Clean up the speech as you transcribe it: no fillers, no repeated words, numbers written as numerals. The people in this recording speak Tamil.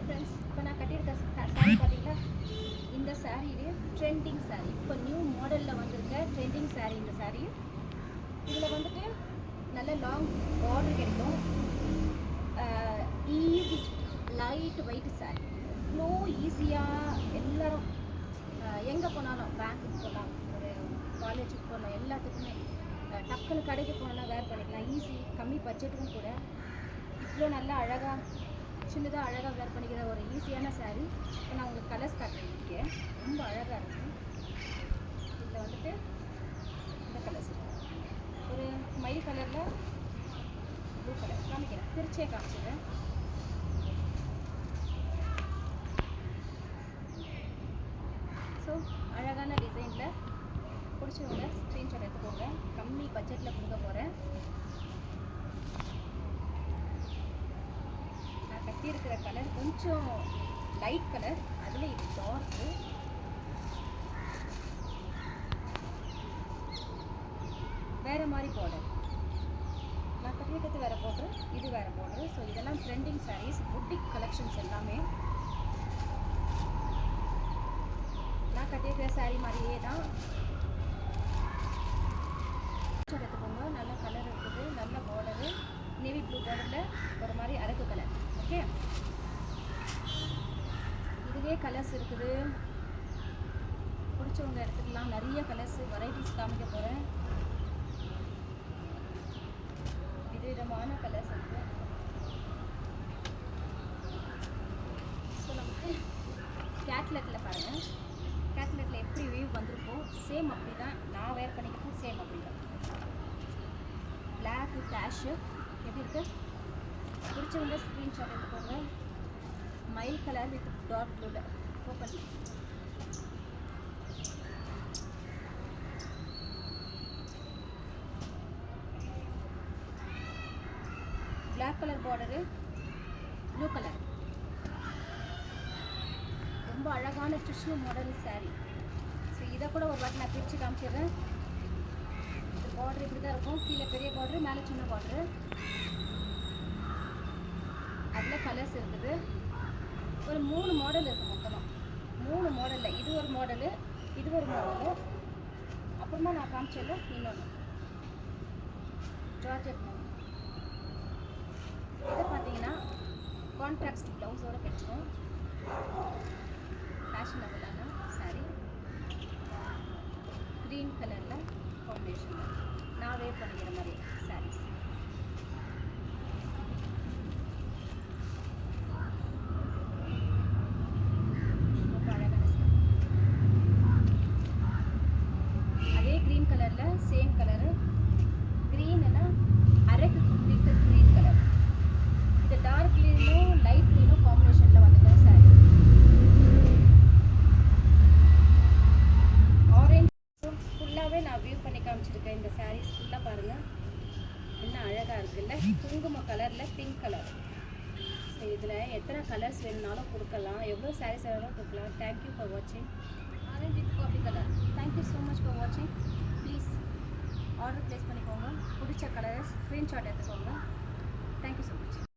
ஹாய் ஃப்ரெண்ட்ஸ், இப்போ நான் கட்டியிருக்க சாரீ பார்த்தீங்கன்னா இந்த சாரீலே ட்ரெண்டிங் சாரீ, இப்போ நியூ மாடலில் வந்திருக்க ட்ரெண்டிங் சாரீ. இந்த சாரீ இதில் வந்துட்டு நல்ல லாங் பார்டர் கிடைக்கும். ஈஸி லைட் வெயிட் சாரீ, இவ்வளோ ஈஸியாக எல்லோரும் எங்கே போனாலும், பேங்க்குக்கு போகலாம், ஒரு காலேஜுக்கு போகலாம், எல்லாத்துக்குமே டக்குன்னு கடைக்கு போனால் வேர் பண்ணிக்கலாம். ஈஸி, கம்மி பட்ஜெட்டுக்கும் கூட. இவ்வளோ நல்லா அழகாக சின்னதாக அழகாக வேர் பண்ணிக்கிற ஒரு ஈஸியான சாரீ. இப்போ நான் உங்களுக்கு கலர்ஸ் காட்டியிருக்கேன், ரொம்ப அழகாக இருக்கும். இதில் வந்துட்டு இந்த கலர்ஸ் ஒரு மயில் கலரில் ப்ளூ கலர் காமிக்கிறேன், பிரிச்சே காமிச்சிடுறேன். ஸோ அழகான டிசைனில் பிடிச்சவங்க ஸ்க்ரீன்ஷாட் எடுத்துக்கோங்க. கம்மி பட்ஜெட்டில் கொடுக்க போகிறேன். நான் கட்டியிருக்கிற கலர் கொஞ்சம் லைட் கலர், அதில் இது டார்க்கு. வேறு மாதிரி பார்டர், நான் கட்டியிருக்கிறது வேறு பார்டர், இது வேறு பார்டர். ஸோ இதெல்லாம் ட்ரெண்டிங் சாரீஸ், புட்டிக் கலெக்ஷன்ஸ் எல்லாமே. நான் கட்டியிருக்கிற சாரீ மாதிரியே தான். எடுத்துக்கோங்க, நல்ல கலர் இருக்குது, நல்ல பார்டரு, நேவி ப்ளூ பார்டரில் ஒரு மாதிரி அரக்கு கலர். ஓகே, இதுவே கலர்ஸ் இருக்குது, பிடிச்சவங்க எடுத்துக்கலாம். நிறைய கலர்ஸ் வெரைட்டிஸ் காமிக்க போகிறேன். விதவிதமான கலர்ஸ் இருக்குது. ஸோ நமக்கு கேட்லாகில் பாருங்கள், கேட்லாகில் எப்படி வியூ வந்திருக்கோம் சேம் அப்படி தான் நான் வேர் பண்ணிக்கிறேன். சேம் அப்படி தான் பிளாக் வித் ஆஷு எப்படி இருக்குது. பிடிச்சவங்க ஸ்க்ரீன்ஷாட் எடுத்துக்கோங்க. மயில் கலர் வித் டார்க் ப்ளூவில் open. Black colour border, blue colour, ரொம்ப அழகான டிஷ்யூ மாடல் சாரீ. ஸோ இதை கூட ஒரு வாட்டி நான் பிரித்து காமிச்சிடுறேன். இந்த பார்டர் இப்படி தான் இருக்கும், கீழே பெரிய பார்டரு, மேலே சின்ன பார்டரு. அதில் கலர்ஸ் இருக்குது. ஒரு 3 மாடல் இருக்குது மொத்தமாக. 3 மாடலில் இது ஒரு மாடலு, இது ஒரு மாடலு, அப்புறமா நான் காமிச்சல இன்னொன்று ஜார்ஜெட் மாடல். இதை பார்த்தீங்கன்னா கான்ட்ராஸ்ட் ப்ளவுஸோடு கிடைச்சிடும். ஃபேஷனபிளான சாரீ, க்ரீன் கலரில் காம்பினேஷன் நான் வேர் பண்ணிக்கிற மாதிரி சாரீஸ். ரொம்ப அழகான சாரீ. அதே க்ரீன் கலரில் சேம் கலரு, க்ரீன்னா அரக்கு வித் க்ரீன் கலர். இது டார்க் க்ரீனும் லைட் க்ரீனும் காம்பினேஷனில் வந்துடும் சாரீ. ஆரஞ்சு ஃபுல்லாகவே நான் வியூ பண்ணி காமிச்சிருக்கேன். இந்த சாரீஸ் ஃபுல்லாக பாருங்கள், என்ன அழகாக இருக்குல்ல. குங்கும கலரில் பிங்க் கலர். ஸோ இதில் எத்தனை கலர்ஸ் வேணுனாலும் கொடுக்கலாம், எவ்வளோ சாரீஸ் வேணாலும் கொடுக்கலாம். தேங்க்யூ ஃபார் வாட்சிங். Orange with coffee colour. Thank you so much for வாட்சிங். ப்ளீஸ் ஆர்டர் ப்ளேஸ் பண்ணிக்கோங்க. பிடிச்ச கலர்ஸ் ஸ்க்ரீன்ஷாட் எடுத்துக்கோங்க. Thank you so much.